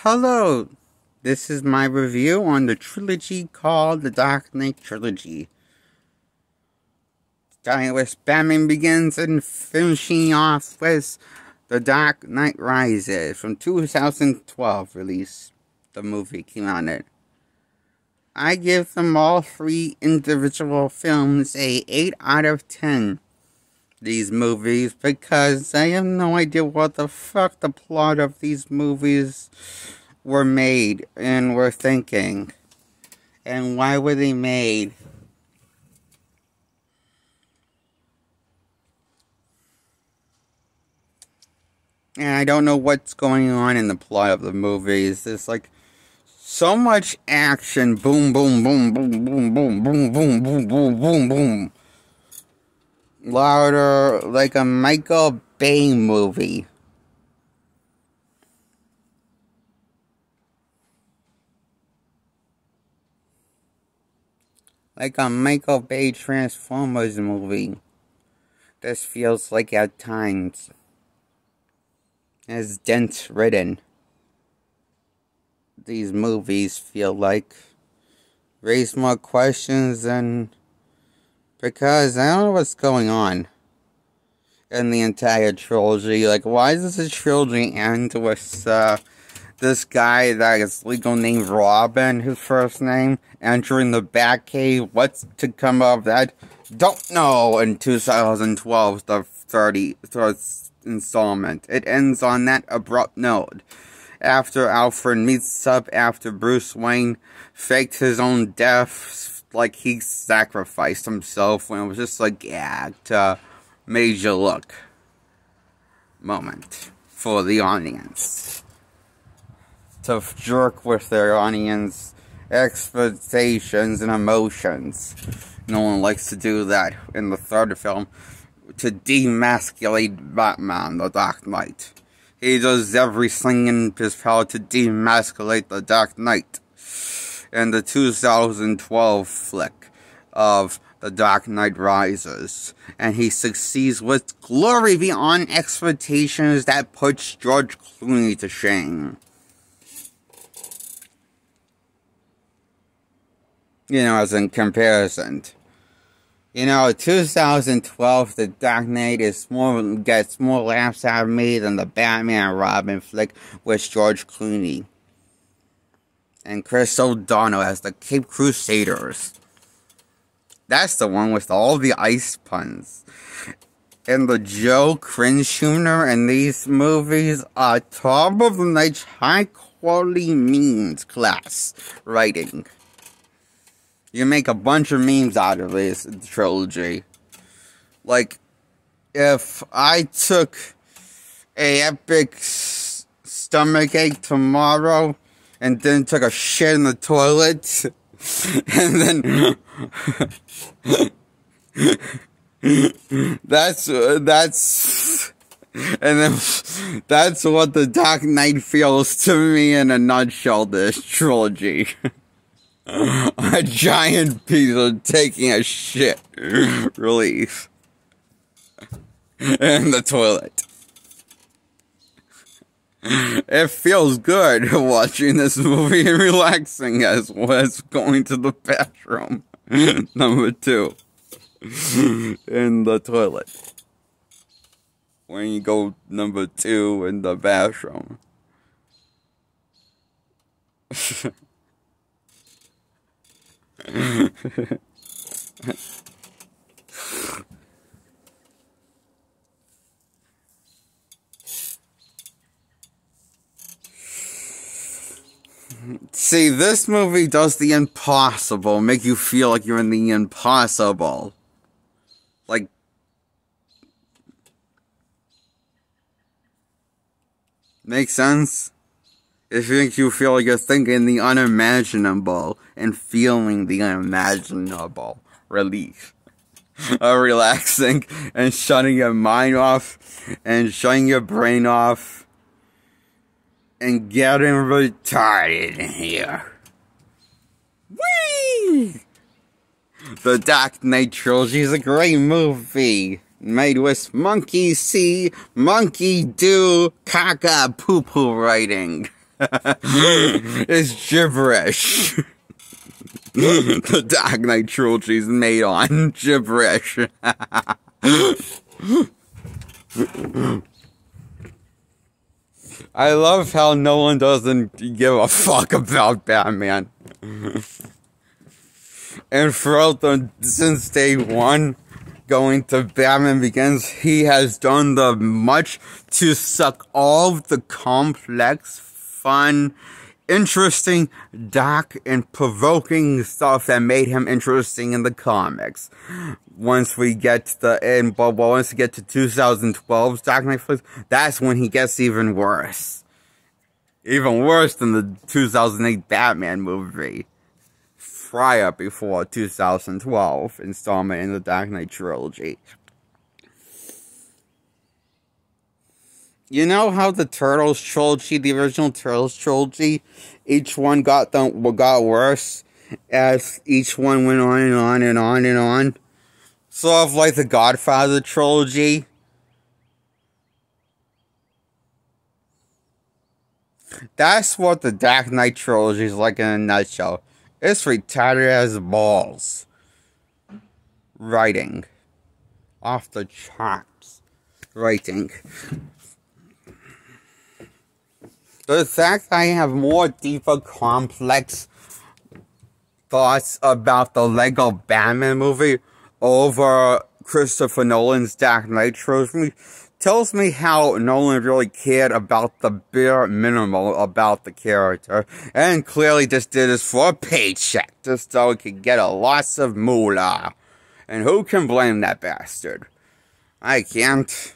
Hello, this is my review on the trilogy called the Dark Knight Trilogy. Starting with Batman Begins and finishing off with The Dark Knight Rises from 2012 release. The movie came out in it. I give them all three individual films a 8 out of 10. These movies, because I have no idea what the fuck the plot of these movies were made and were thinking. And why were they made? And I don't know what's going on in the plot of the movies. There's like so much action. Boom, boom, boom, boom, boom, boom, boom, boom, boom, boom, boom, boom. Louder, like a Michael Bay movie. Like a Michael Bay Transformers movie. This feels like at times. As dense ridden. These movies feel like raise more questions than, because I don't know what's going on in the entire trilogy. Like, why does the trilogy end with this guy that is legal named Robin, his first name, entering the Batcave? What's to come of that? Don't know. In 2012, the 33rd installment. It ends on that abrupt note. After Alfred meets up after Bruce Wayne faked his own death, like he sacrificed himself, when it was just like, yeah, major look moment for the audience. To jerk with their audience expectations and emotions. No one likes to do that in the third film. To demasculate Batman, the Dark Knight. He does everything in his power to demasculate the Dark Knight. In the 2012 flick of The Dark Knight Rises. And he succeeds with glory beyond expectations that puts George Clooney to shame. You know, as in comparison. You know, 2012, The Dark Knight gets more laughs out of me than the Batman and Robin flick with George Clooney. And Chris O'Donnell as the Cape Crusaders. That's the one with all the ice puns. And the Joe cringe humor in these movies are top of the night's high quality memes class writing. You make a bunch of memes out of this trilogy. Like, if I took a epic stomachache tomorrow and then took a shit in the toilet, and then that's what the Dark Knight feels to me in a nutshell, this trilogy. A giant piece of taking a shit relief in the toilet. It feels good watching this movie and relaxing as was going to the bathroom. Number 2. In the toilet. When you go number 2 in the bathroom. See, this movie does the impossible, make you feel like you're in the impossible. Like, make sense? It makes you feel like you're thinking the unimaginable and feeling the unimaginable. Relief. Relaxing and shutting your mind off and shutting your brain off and getting retarded in here. Whee! The Dark Knight Trilogy is a great movie. Made with monkey see, monkey do, caca poo poo writing. It's gibberish. The Dark Knight trilogy is made on gibberish. I love how Nolan doesn't give a fuck about Batman. And since day one, going to Batman Begins, he has done the much to suck all of the complex, fun, interesting, dark, and provoking stuff that made him interesting in the comics. Once we get to once we get to 2012's Dark Knight Flicks, that's when he gets even worse. Even worse than the 2008 Batman movie. Prior before 2012 installment in the Dark Knight trilogy. You know how the Turtles trilogy, the original Turtles trilogy, each one got worse as each one went on and on and on and on? Sort of like the Godfather trilogy. That's what the Dark Knight trilogy is like in a nutshell. It's retarded as balls. Writing. Off the charts. Writing. The fact I have more deeper, complex thoughts about the Lego Batman movie over Christopher Nolan's Dark Knight trilogy tells me how Nolan really cared about the bare minimum about the character, and clearly just did this for a paycheck, just so he could get a lots of moolah. And who can blame that bastard? I can't.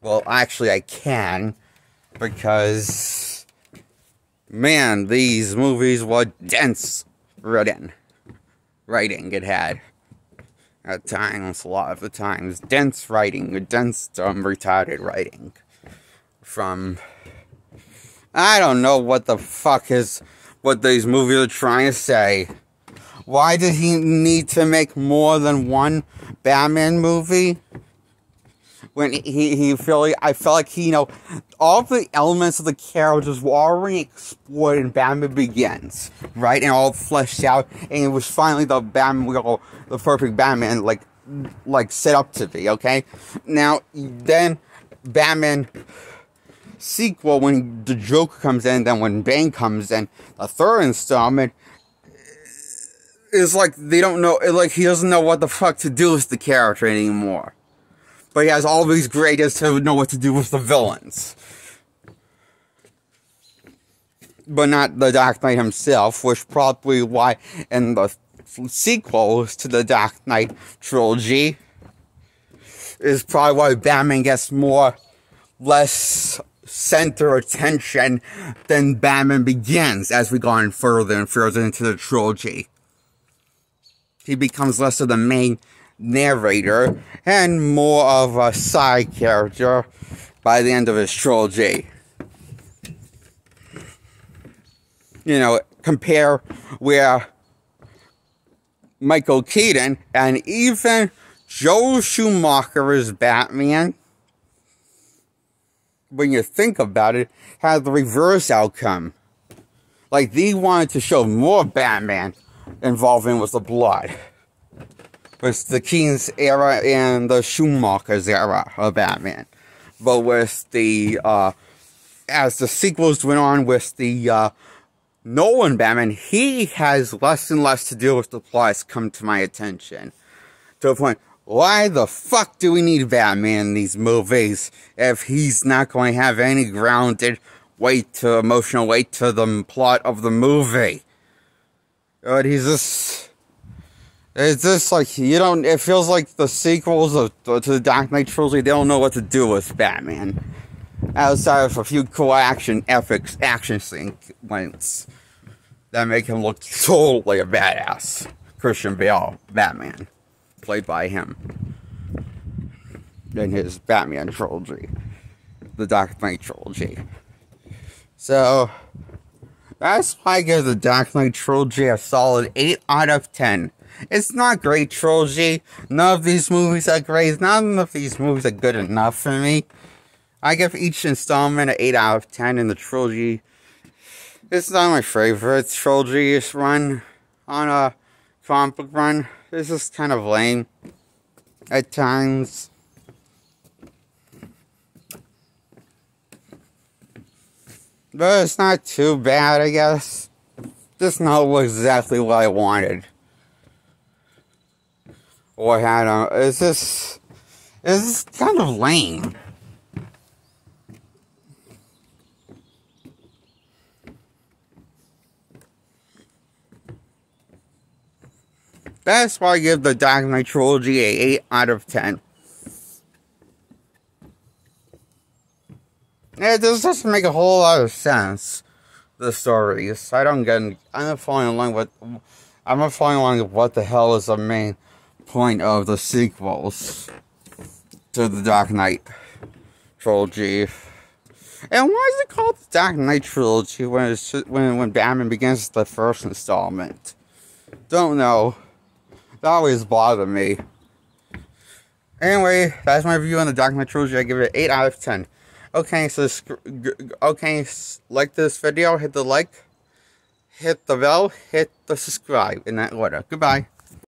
Well, actually I can, because, man, these movies were dense writing it had. At times, a lot of the times, dense writing, dense, retarded writing. From, I don't know what the fuck what these movies are trying to say. Why did he need to make more than one Batman movie? When I felt like he, all the elements of the characters were already explored in Batman Begins, right? And all fleshed out, and it was finally the perfect Batman, like set up to be, okay? Now, then, Batman sequel, when the Joker comes in, then when Bane comes in, the third installment, is like, they don't know, like, he doesn't know what the fuck to do with the character anymore. But he has all these great ideas to know what to do with the villains. But not the Dark Knight himself, which probably why in the sequels to the Dark Knight trilogy is probably why Batman gets less center attention than Batman Begins as we go on further and further into the trilogy. He becomes less of the main narrator and more of a side character by the end of his trilogy. Compare where Michael Keaton and even Joel Schumacher's Batman, when you think about it, had the reverse outcome. Like, they wanted to show more Batman involving with the blood. With the Keaton's era and the Schumacher's era of Batman. But with as the sequels went on with the Nolan Batman, he has less and less to do with the plots come to my attention. To the point, why the fuck do we need Batman in these movies if he's not going to have any grounded emotional weight to the plot of the movie? But he's just... It's just like, it feels like the sequels to the Dark Knight trilogy, they don't know what to do with Batman. Outside of a few cool action sequences that make him look totally a badass. Christian Bale, Batman, played by him in his Batman trilogy, the Dark Knight trilogy. So, that's why I give the Dark Knight trilogy a solid 8 out of 10. It's not a great trilogy. None of these movies are great. None of these movies are good enough for me. I give each installment an 8 out of 10, and the trilogy It's not my favorite trilogy run on a comic book run. It's just kind of lame at times. But it's not too bad, I guess. Just not exactly what I wanted. Or had it's just kind of lame. That's why I give the Dark Knight Trilogy a 8 out of 10. It just doesn't make a whole lot of sense, the stories. I'm not following along with what the hell is the main point of the sequels to the Dark Knight Trilogy. And why is it called the Dark Knight Trilogy when Batman begins the first installment? Don't know. That always bothered me. Anyway, that's my review on the Dark Knight Trilogy. I give it an 8 out of 10. Okay, so like this video, hit the like, hit the bell, hit the subscribe in that order. Goodbye.